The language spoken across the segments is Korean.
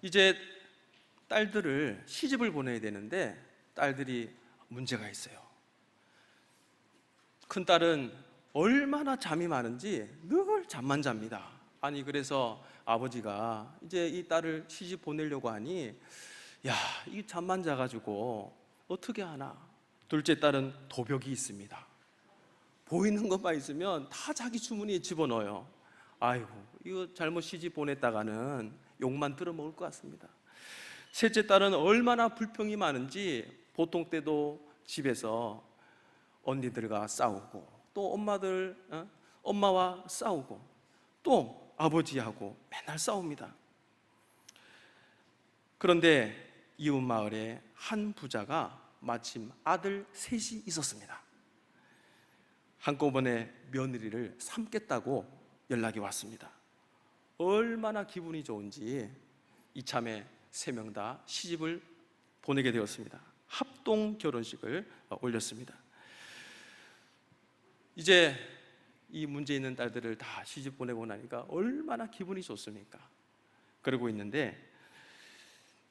이제 딸들을 시집을 보내야 되는데 딸들이 문제가 있어요. 큰딸은 얼마나 잠이 많은지 늘 잠만 잡니다. 아니, 그래서 아버지가 이제 이 딸을 시집 보내려고 하니, 야, 이 잠만 자가지고 어떻게 하나. 둘째 딸은 도벽이 있습니다. 보이는 것만 있으면 다 자기 주머니에 집어넣어요. 아이고, 이거 잘못 시집 보냈다가는 욕만 들어먹을 것 같습니다. 셋째 딸은 얼마나 불평이 많은지 보통 때도 집에서 언니들과 싸우고, 또 엄마와 싸우고, 또 아버지하고 맨날 싸웁니다. 그런데 이웃 마을에 한 부자가 마침 아들 셋이 있었습니다. 한꺼번에 며느리를 삼겠다고 연락이 왔습니다. 얼마나 기분이 좋은지 이참에 세 명 다 시집을 보내게 되었습니다. 합동 결혼식을 올렸습니다. 이제 이 문제 있는 딸들을 다 시집 보내고 나니까 얼마나 기분이 좋습니까? 그러고 있는데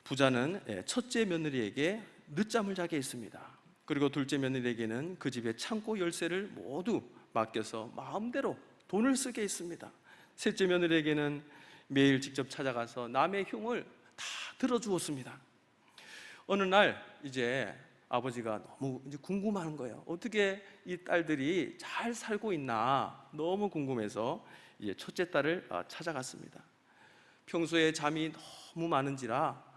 부자는 첫째 며느리에게 늦잠을 자게 했습니다. 그리고 둘째 며느리에게는 그 집의 창고 열쇠를 모두 맡겨서 마음대로 돈을 쓰게 했습니다. 셋째 며느리에게는 매일 직접 찾아가서 남의 흉을 다 들어주었습니다. 어느 날 이제 아버지가 너무 이제 궁금한 거예요. 어떻게 이 딸들이 잘 살고 있나 너무 궁금해서 이제 첫째 딸을 찾아갔습니다. 평소에 잠이 너무 많은지라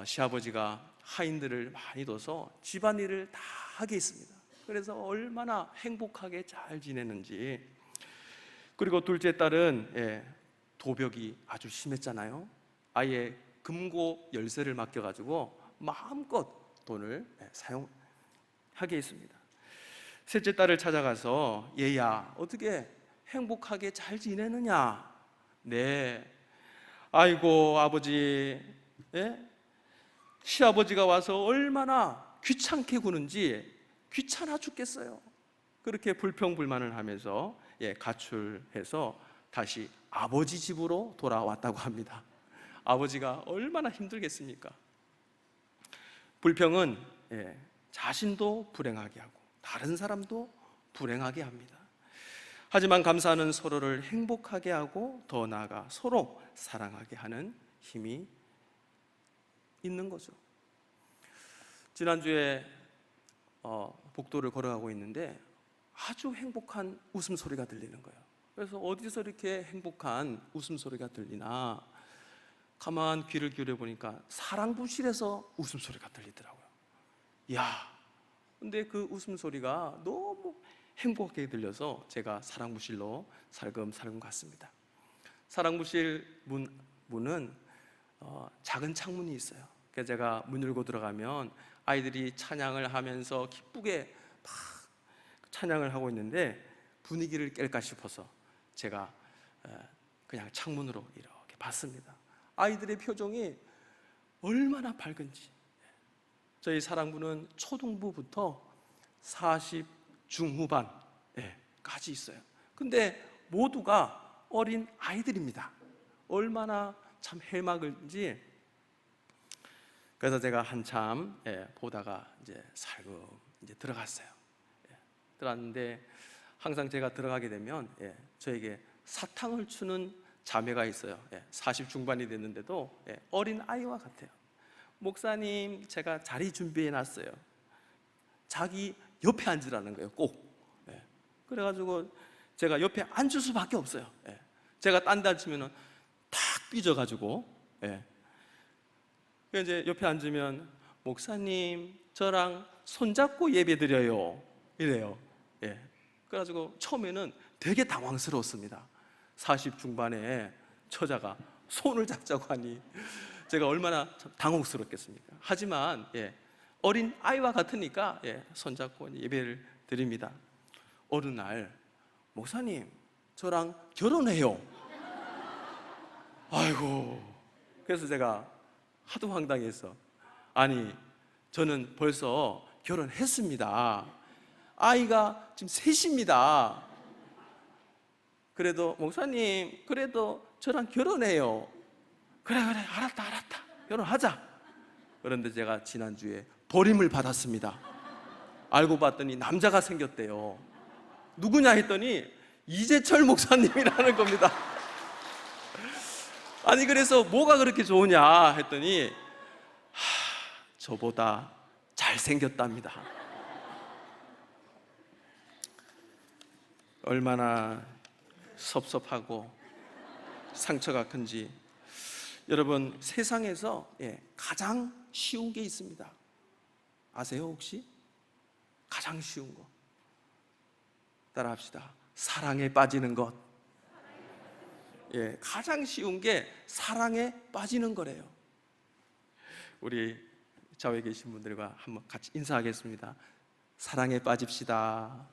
시아버지가 하인들을 많이 둬서 집안일을 다 하게 했습니다. 그래서 얼마나 행복하게 잘 지내는지. 그리고 둘째 딸은 도벽이 아주 심했잖아요. 아예 금고 열쇠를 맡겨가지고 마음껏 돈을 사용하게 했습니다. 셋째 딸을 찾아가서 얘야, 어떻게 행복하게 잘 지내느냐? 네. 아이고 아버지, 시아버지가 와서 얼마나 귀찮게 구는지 귀찮아 죽겠어요. 그렇게 불평불만을 하면서 가출해서 다시 아버지 집으로 돌아왔다고 합니다. 아버지가 얼마나 힘들겠습니까? 불평은 자신도 불행하게 하고 다른 사람도 불행하게 합니다. 하지만 감사는 서로를 행복하게 하고 더 나아가 서로 사랑하게 하는 힘이 있는 거죠. 지난주에 복도를 걸어가고 있는데 아주 행복한 웃음소리가 들리는 거예요. 그래서 어디서 이렇게 행복한 웃음소리가 들리나 가만 귀를 기울여 보니까 사랑부실에서 웃음소리가 들리더라고요. 야, 근데 그 웃음소리가 너무 행복하게 들려서 제가 사랑부실로 살금살금 갔습니다. 사랑부실 문은 작은 창문이 있어요. 그래서 제가 문 열고 들어가면 아이들이 찬양을 하면서 기쁘게 막 찬양을 하고 있는데 분위기를 깰까 싶어서 제가 그냥 창문으로 이렇게 봤습니다. 아이들의 표정이 얼마나 밝은지. 저희 사랑부는 초등부부터 40 중후반까지 있어요. 근데 모두가 어린 아이들입니다. 얼마나 참 해맑은지. 그래서 제가 한참 보다가 이제 살금 이제 들어갔어요. 들어갔는데 항상 제가 들어가게 되면 저에게 사탕을 주는 자매가 있어요. 40 중반이 됐는데도 어린 아이와 같아요. 목사님, 제가 자리 준비해 놨어요. 자기 옆에 앉으라는 거예요, 꼭. 그래가지고 제가 옆에 앉을 수밖에 없어요. 제가 딴 데 앉으면 탁 삐져가지고. 이제 옆에 앉으면 목사님, 저랑 손잡고 예배 드려요, 이래요. 그래가지고 처음에는 되게 당황스러웠습니다. 40 중반에 처자가 손을 잡자고 하니 제가 얼마나 당혹스럽겠습니까? 하지만 어린 아이와 같으니까 손잡고 예배를 드립니다. 어느 날 목사님, 저랑 결혼해요. 아이고, 그래서 제가 하도 황당해서, 아니, 저는 벌써 결혼했습니다. 아이가 지금 셋입니다. 그래도 목사님, 그래도 저랑 결혼해요. 그래 알았다 결혼하자. 그런데 제가 지난주에 버림을 받았습니다. 알고 봤더니 남자가 생겼대요. 누구냐 했더니 이재철 목사님이라는 겁니다. 아니 그래서 뭐가 그렇게 좋으냐 했더니 저보다 잘생겼답니다. 얼마나 섭섭하고 상처가 큰지. 여러분, 세상에서 가장 쉬운 게 있습니다. 아세요 혹시? 가장 쉬운 거 따라합시다. 사랑에 빠지는 것. 가장 쉬운 게 사랑에 빠지는 거래요. 우리 좌우에 계신 분들과 한번 같이 인사하겠습니다. 사랑에 빠집시다.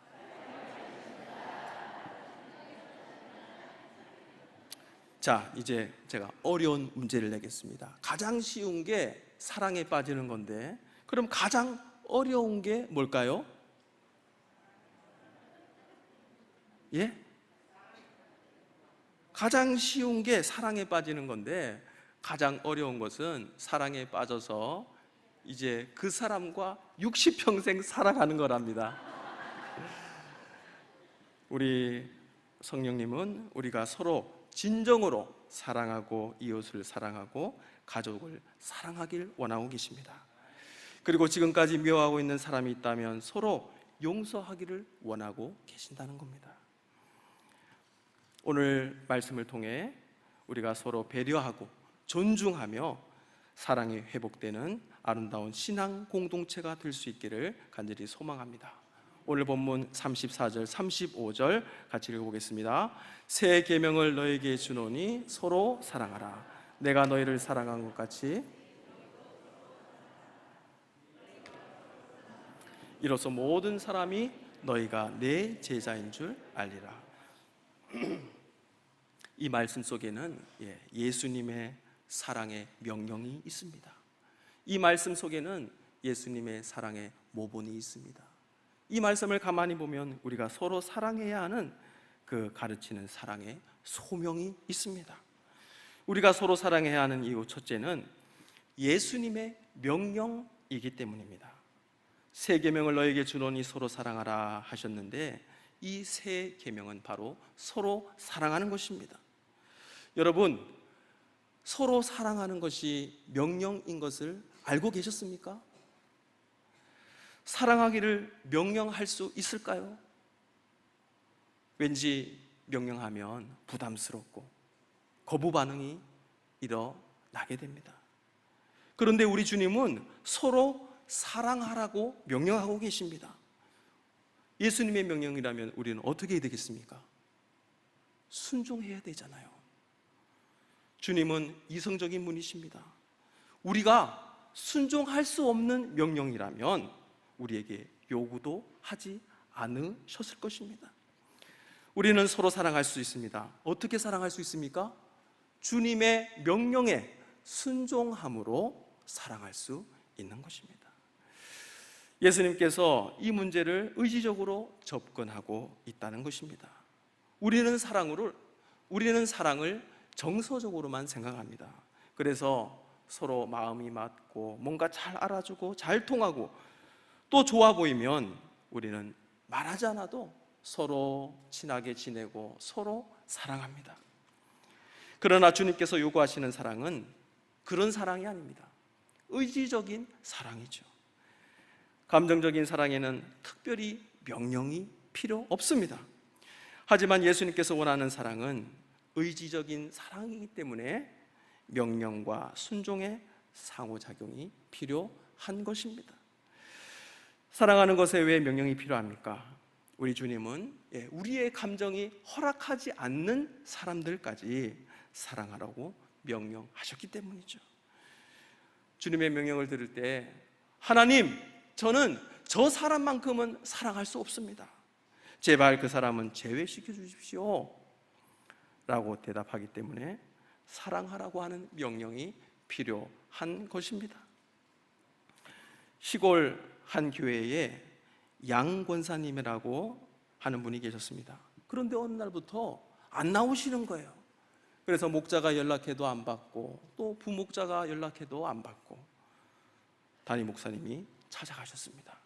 자, 이제 제가 어려운 문제를 내겠습니다. 가장 쉬운 게 사랑에 빠지는 건데, 그럼 가장 어려운 게 뭘까요? 예? 가장 쉬운 게 사랑에 빠지는 건데, 가장 어려운 것은 사랑에 빠져서 이제 그 사람과 60평생 살아가는 거랍니다. 우리 성령님은 우리가 서로 진정으로 사랑하고 이웃을 사랑하고 가족을 사랑하길 원하고 계십니다. 그리고 지금까지 미워하고 있는 사람이 있다면 서로 용서하기를 원하고 계신다는 겁니다. 오늘 말씀을 통해 우리가 서로 배려하고 존중하며 사랑이 회복되는 아름다운 신앙 공동체가 될 수 있기를 간절히 소망합니다. 오늘 본문 34절, 35절 같이 읽어보겠습니다. 새 계명을 너에게 주노니 서로 사랑하라. 내가 너희를 사랑한 것 같이 이로써 모든 사람이 너희가 내 제자인 줄 알리라. 이 말씀 속에는 예수님의 사랑의 명령이 있습니다. 이 말씀 속에는 예수님의 사랑의 모본이 있습니다. 이 말씀을 가만히 보면 우리가 서로 사랑해야 하는 그 가르치는 사랑의 소명이 있습니다. 우리가 서로 사랑해야 하는 이유 첫째는 예수님의 명령이기 때문입니다. 새 계명을 너에게 주노니 서로 사랑하라 하셨는데, 이 새 계명은 바로 서로 사랑하는 것입니다. 여러분, 서로 사랑하는 것이 명령인 것을 알고 계셨습니까? 사랑하기를 명령할 수 있을까요? 왠지 명령하면 부담스럽고 거부 반응이 일어나게 됩니다. 그런데 우리 주님은 서로 사랑하라고 명령하고 계십니다. 예수님의 명령이라면 우리는 어떻게 해야 되겠습니까? 순종해야 되잖아요. 주님은 이성적인 분이십니다. 우리가 순종할 수 없는 명령이라면 우리에게 요구도 하지 않으셨을 것입니다. 우리는 서로 사랑할 수 있습니다. 어떻게 사랑할 수 있습니까? 주님의 명령에 순종함으로 사랑할 수 있는 것입니다. 예수님께서 이 문제를 의지적으로 접근하고 있다는 것입니다. 우리는 사랑을 정서적으로만 생각합니다. 그래서 서로 마음이 맞고 뭔가 잘 알아주고 잘 통하고 또 좋아 보이면 우리는 말하지 않아도 서로 친하게 지내고 서로 사랑합니다. 그러나 주님께서 요구하시는 사랑은 그런 사랑이 아닙니다. 의지적인 사랑이죠. 감정적인 사랑에는 특별히 명령이 필요 없습니다. 하지만 예수님께서 원하는 사랑은 의지적인 사랑이기 때문에 명령과 순종의 상호작용이 필요한 것입니다. 사랑하는 것에 왜 명령이 필요합니까? 우리 주님은 우리의 감정이 허락하지 않는 사람들까지 사랑하라고 명령하셨기 때문이죠. 주님의 명령을 들을 때 하나님, 저는 저 사람만큼은 사랑할 수 없습니다. 제발 그 사람은 제외시켜 주십시오 라고 대답하기 때문에 사랑하라고 하는 명령이 필요한 것입니다. 시골 한 교회에 양 권사님이라고 하는 분이 계셨습니다. 그런데 어느 날부터 안 나오시는 거예요. 그래서 목자가 연락해도 안 받고 또 부목자가 연락해도 안 받고 담임 목사님이 찾아가셨습니다.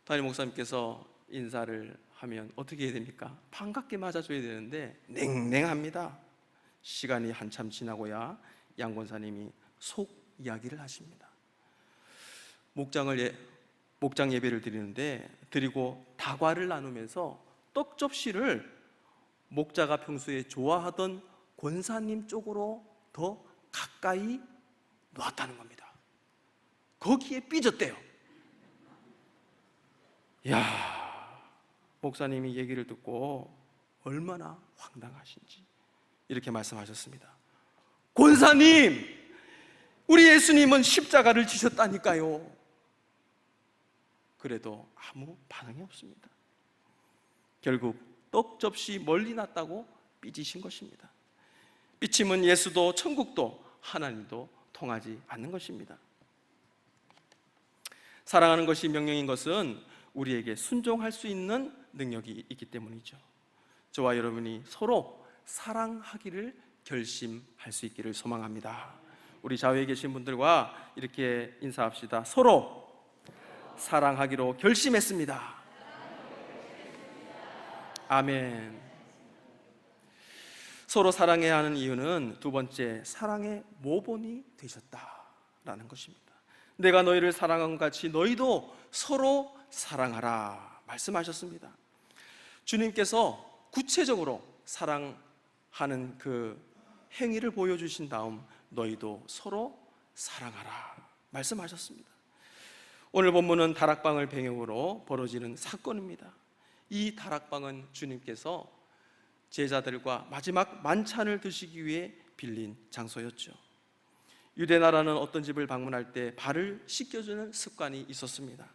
담임 목사님께서 인사를 하면 어떻게 해야 됩니까? 반갑게 맞아줘야 되는데 냉랭합니다. 시간이 한참 지나고야 양 권사님이 속 이야기를 하십니다. 목장 예배를 드리고 다과를 나누면서 떡 접시를 목자가 평소에 좋아하던 권사님 쪽으로 더 가까이 놓았다는 겁니다. 거기에 삐졌대요. 야, 목사님이 얘기를 듣고 얼마나 황당하신지 이렇게 말씀하셨습니다. 권사님, 우리 예수님은 십자가를 지셨다니까요. 그래도 아무 반응이 없습니다. 결국 떡 접시 멀리 놨다고 삐지신 것입니다. 삐침은 예수도 천국도 하나님도 통하지 않는 것입니다. 사랑하는 것이 명령인 것은 우리에게 순종할 수 있는 능력이 있기 때문이죠. 저와 여러분이 서로 사랑하기를 결심할 수 있기를 소망합니다. 우리 좌우에 계신 분들과 이렇게 인사합시다. 서로 사랑하기로 결심했습니다. 아멘. 서로 사랑해야 하는 이유는 두 번째, 사랑의 모본이 되셨다라는 것입니다. 내가 너희를 사랑한 것 같이 너희도 서로 사랑하라 말씀하셨습니다. 주님께서 구체적으로 사랑하는 그 행위를 보여주신 다음 너희도 서로 사랑하라 말씀하셨습니다. 오늘 본문은 다락방을 배경으로 벌어지는 사건입니다. 이 다락방은 주님께서 제자들과 마지막 만찬을 드시기 위해 빌린 장소였죠. 유대 나라는 어떤 집을 방문할 때 발을 씻겨주는 습관이 있었습니다.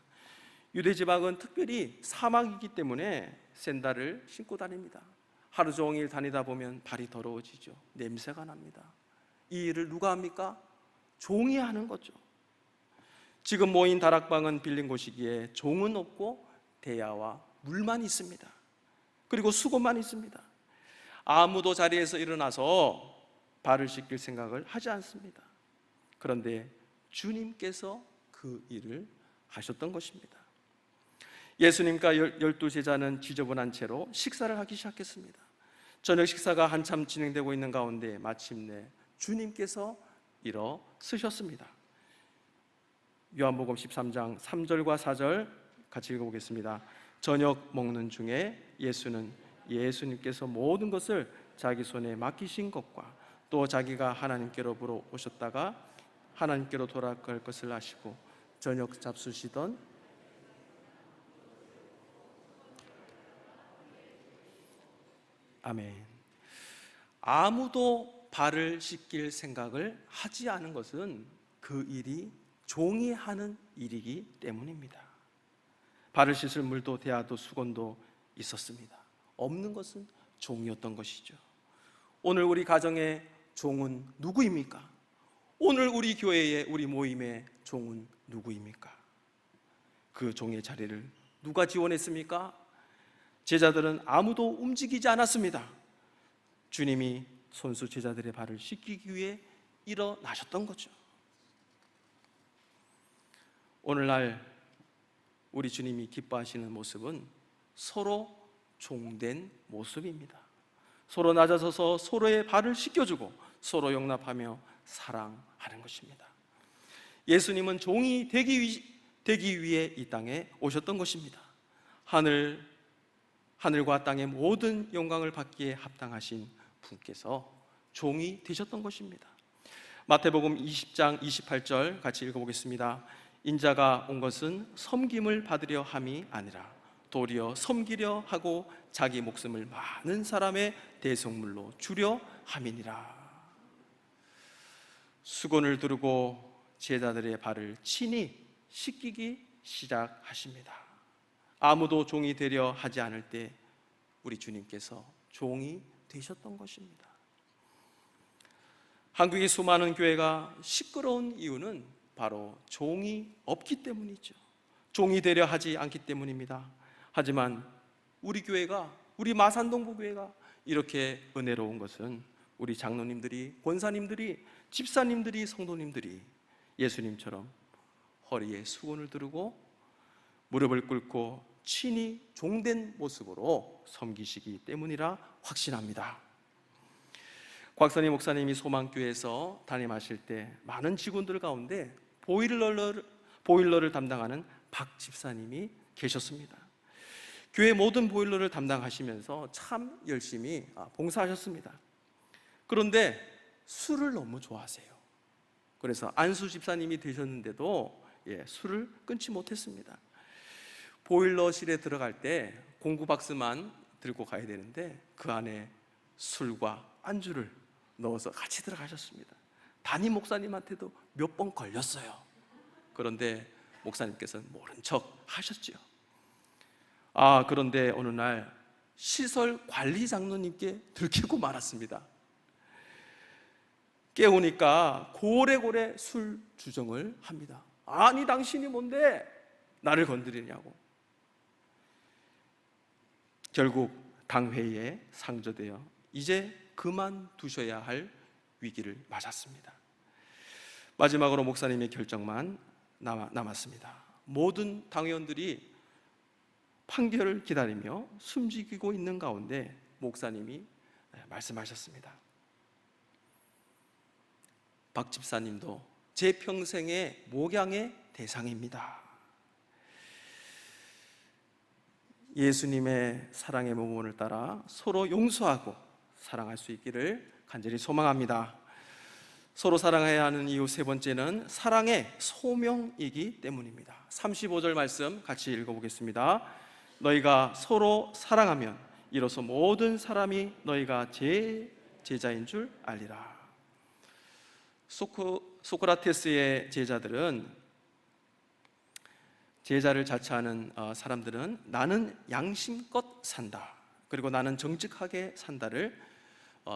유대 지방은 특별히 사막이기 때문에 샌들을 신고 다닙니다. 하루 종일 다니다 보면 발이 더러워지죠. 냄새가 납니다. 이 일을 누가 합니까? 종이 하는 거죠. 지금 모인 다락방은 빌린 곳이기에 종은 없고 대야와 물만 있습니다. 그리고 수건만 있습니다. 아무도 자리에서 일어나서 발을 씻길 생각을 하지 않습니다. 그런데 주님께서 그 일을 하셨던 것입니다. 예수님과 12제자는 지저분한 채로 식사를 하기 시작했습니다. 저녁 식사가 한참 진행되고 있는 가운데 마침내 주님께서 일어서셨습니다. 요한복음 13장 3절과 4절 같이 읽어보겠습니다. 저녁 먹는 중에 예수님께서 모든 것을 자기 손에 맡기신 것과 또 자기가 하나님께로 오셨다가 하나님께로 돌아갈 것을 아시고 저녁 잡수시던 아멘. 아무도 발을 씻길 생각을 하지 않은 것은 그 일이 종이 하는 일이기 때문입니다. 발을 씻을 물도 대야도 수건도 있었습니다. 없는 것은 종이었던 것이죠. 오늘 우리 가정의 종은 누구입니까? 오늘 우리 교회의 우리 모임의 종은 누구입니까? 그 종의 자리를 누가 지원했습니까? 제자들은 아무도 움직이지 않았습니다. 주님이 손수 제자들의 발을 씻기기 위해 일어나셨던 거죠. 오늘날 우리 주님이 기뻐하시는 모습은 서로 종된 모습입니다. 서로 낮아서서 서로의 발을 씻겨주고 서로 용납하며 사랑하는 것입니다. 예수님은 종이 되기 위해 이 땅에 오셨던 것입니다. 하늘과 땅의 모든 영광을 받기에 합당하신 분께서 종이 되셨던 것입니다. 마태복음 20장 28절 같이 읽어보겠습니다. 인자가 온 것은 섬김을 받으려 함이 아니라 도리어 섬기려 하고 자기 목숨을 많은 사람의 대속물로 주려 함이니라. 수건을 두르고 제자들의 발을 친히 씻기기 시작하십니다. 아무도 종이 되려 하지 않을 때 우리 주님께서 종이 되셨던 것입니다. 한국의 수많은 교회가 시끄러운 이유는 바로 종이 없기 때문이죠. 종이 되려 하지 않기 때문입니다. 하지만 우리 교회가, 우리 마산동부 교회가 이렇게 은혜로운 것은 우리 장로님들이, 권사님들이, 집사님들이, 성도님들이 예수님처럼 허리에 수건을 두르고 무릎을 꿇고 친히 종된 모습으로 섬기시기 때문이라 확신합니다. 곽선희 목사님이 소망교회에서 담임하실 때 많은 직원들 가운데 보일러를 담당하는 박 집사님이 계셨습니다. 교회 모든 보일러를 담당하시면서 참 열심히 봉사하셨습니다. 그런데 술을 너무 좋아하세요. 그래서 안수 집사님이 되셨는데도 술을 끊지 못했습니다. 보일러실에 들어갈 때 공구박스만 들고 가야 되는데 그 안에 술과 안주를 넣어서 같이 들어가셨습니다. 담임 목사님한테도 몇 번 걸렸어요. 그런데 목사님께서는 모른 척 하셨죠. 그런데 어느 날 시설 관리 장로님께 들키고 말았습니다. 깨우니까 고래고래 술 주정을 합니다. 아니 당신이 뭔데 나를 건드리냐고. 결국 당회에 상조되어 이제 그만두셔야 할 위기를 맞았습니다. 마지막으로 목사님의 결정만 남았습니다. 모든 당회원들이 판결을 기다리며 숨지기고 있는 가운데 목사님이 말씀하셨습니다. 박 집사님도 제 평생의 목양의 대상입니다. 예수님의 사랑의 모범을 따라 서로 용서하고 사랑할 수 있기를 간절히 소망합니다. 서로 사랑해야 하는 이유 세 번째는 사랑의 소명이기 때문입니다. 35절 말씀 같이 읽어보겠습니다. 너희가 서로 사랑하면 이로써 모든 사람이 너희가 제 제자인 줄 알리라. 소크라테스의 제자를 자처하는 사람들은 나는 양심껏 산다, 그리고 나는 정직하게 산다를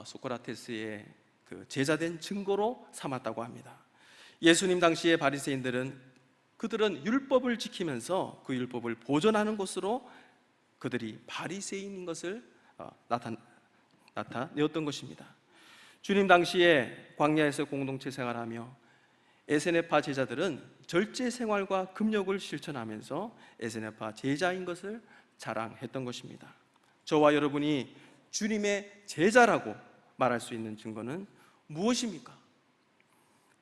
소크라테스의 그 제자된 증거로 삼았다고 합니다. 예수님 당시의 바리새인들은 그들은 율법을 지키면서 그 율법을 보존하는 것으로 그들이 바리새인인 것을 나타내었던 것입니다. 주님 당시에 광야에서 공동체 생활하며 에세네파 제자들은 절제 생활과 금욕을 실천하면서 에세네파 제자인 것을 자랑했던 것입니다. 저와 여러분이 주님의 제자라고 말할 수 있는 증거는 무엇입니까?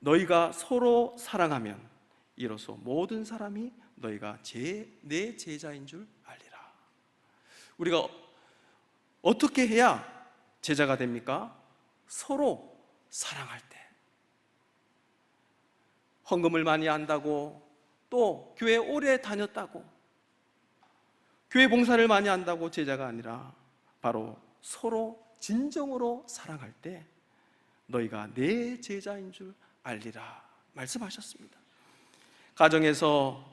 너희가 서로 사랑하면 이로써 모든 사람이 너희가 내 제자인 줄 알리라. 우리가 어떻게 해야 제자가 됩니까? 서로 사랑할 때. 헌금을 많이 한다고, 또 교회 오래 다녔다고, 교회 봉사를 많이 한다고 제자가 아니라 바로 서로 진정으로 사랑할 때 너희가 내 제자인 줄 알리라 말씀하셨습니다. 가정에서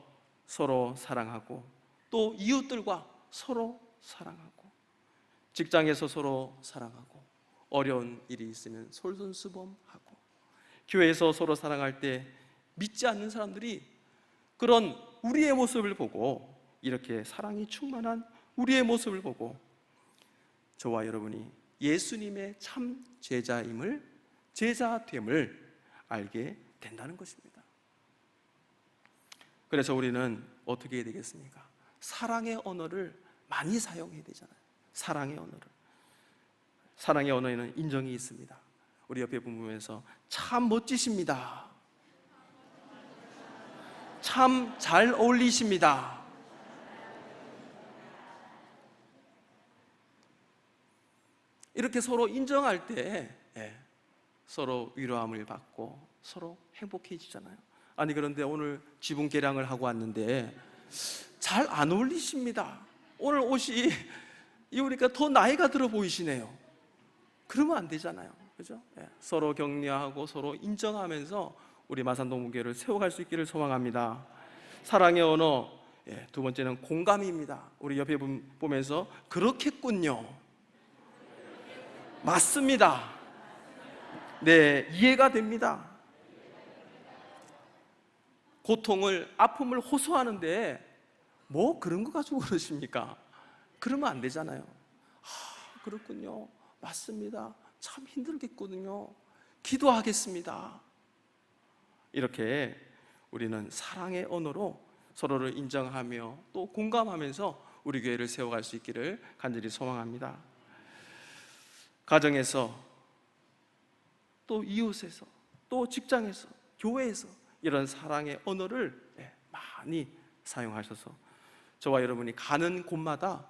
서로 사랑하고, 또 이웃들과 서로 사랑하고, 직장에서 서로 사랑하고, 어려운 일이 있으면 솔선수범하고, 교회에서 서로 사랑할 때 믿지 않는 사람들이 그런 우리의 모습을 보고, 이렇게 사랑이 충만한 우리의 모습을 보고 저와 여러분이 예수님의 참 제자됨을 알게 된다는 것입니다. 그래서 우리는 어떻게 해야 되겠습니까? 사랑의 언어를 많이 사용해야 되잖아요. 사랑의 언어에는 인정이 있습니다. 우리 옆에 분 보면서 참 멋지십니다, 참 잘 어울리십니다. 이렇게 서로 인정할 때 서로 위로함을 받고 서로 행복해지잖아요. 아니 그런데 오늘 지붕 계량을 하고 왔는데 잘 안 어울리십니다. 오늘 옷이 입으니까 더 나이가 들어 보이시네요. 그러면 안 되잖아요. 그죠? 서로 격려하고 서로 인정하면서 우리 마산동문교회를 세워갈 수 있기를 소망합니다. 사랑의 언어 두 번째는 공감입니다. 우리 옆에 보면서 그렇겠군요, 맞습니다, 네, 이해가 됩니다. 고통을, 아픔을 호소하는데 뭐 그런 거 가지고 그러십니까? 그러면 안 되잖아요. 그렇군요, 맞습니다, 참 힘들겠거든요. 기도하겠습니다. 이렇게 우리는 사랑의 언어로 서로를 인정하며 또 공감하면서 우리 교회를 세워갈 수 있기를 간절히 소망합니다. 가정에서, 또 이웃에서, 또 직장에서, 교회에서 이런 사랑의 언어를 많이 사용하셔서 저와 여러분이 가는 곳마다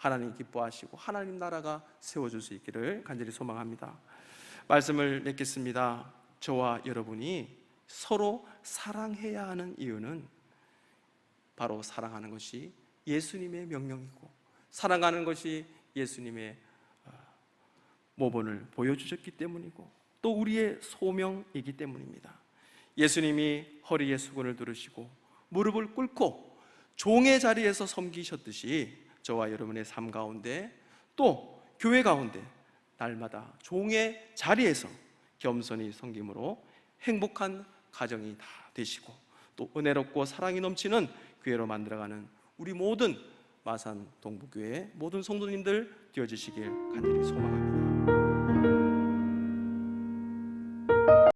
하나님 기뻐하시고 하나님 나라가 세워질 수 있기를 간절히 소망합니다. 말씀을 맺겠습니다. 저와 여러분이 서로 사랑해야 하는 이유는 바로 사랑하는 것이 예수님의 명령이고 사랑하는 것이 예수님의 모본을 보여주셨기 때문이고 또 우리의 소명이기 때문입니다. 예수님이 허리에 수건을 두르시고 무릎을 꿇고 종의 자리에서 섬기셨듯이 저와 여러분의 삶 가운데 또 교회 가운데 날마다 종의 자리에서 겸손히 섬김으로 행복한 가정이 다 되시고 또 은혜롭고 사랑이 넘치는 교회로 만들어가는 우리 모든 마산 동부교회 모든 성도님들 되어주시길 간절히 소망합니다.